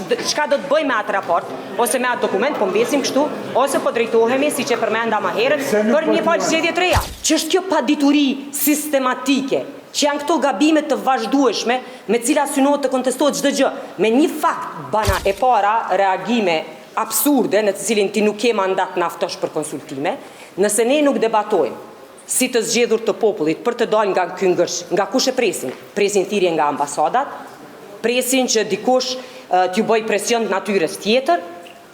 çka do të bëjmë me atë raport, ose me atë dokument, po mbesim kështu, ose po drejtohemi, siç e përmenda më herët, për një falë zgjedhje të reja. Që është kjo padituri sistematike, që janë këto gabime të vazhdueshme, me cilat synohet të kontestohet çdo gjë, me një fakt banal. E para, reagime absurde, në të cilin ti nuk ke mandat na ftosh për konsultime, nëse ne nuk debatojmë si të zgjedhur të popullit për të dalë nga ky ngërsh, nga kush e presin? Presin thirrje nga ambasadat, presin që dikush t'ju bëj presion të natyrës tjetër.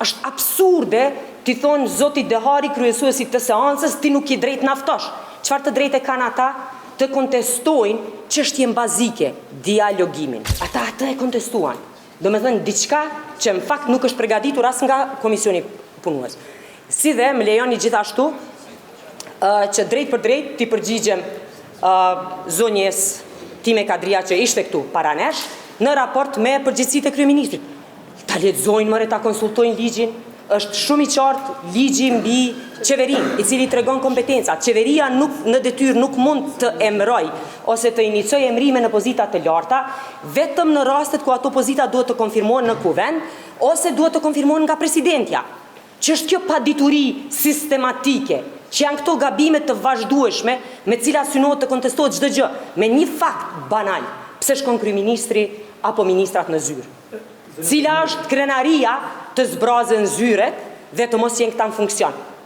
Është absurde ti thonë zoti Dehari, kryesuesi të seancës, ti nuk i drejt naftosh. Çfarë të drejtë kanë ata të kontestojnë çështjen bazike, dialogimin? Ata atë e kontestuan. Domethënë diçka që në fakt nuk është përgatitur as nga komisioni punues. Si dhe më lejoni gjithashtu që drejt për drejt t'i përgjigjem zonjes Time Kadria që ishte këtu para nesh në raport me përgjegjësitë e kryeministrit. Ta lexojnë mëre, ta konsultojnë ligjin. Është shumë i qartë ligji mbi qeverinë, i cili tregon kompetencat. Qeveria në detyrë nuk mund të emëroj ose të inicojë emrime në pozita të larta, vetëm në rastet ku ato pozita duhet të konfirmohen në kuvend ose duhet të konfirmohen nga presidentja. Që është kjo padituri sistematike, që janë këto gabime të vazhdueshme me cilat synohet të kontestohet çdo gjë, me një fakt banal. Pse shkon kryeministri apo ministrat në zyrë? Cila është krenaria të zbrazën zyret dhe të mos jenë këta në funksion?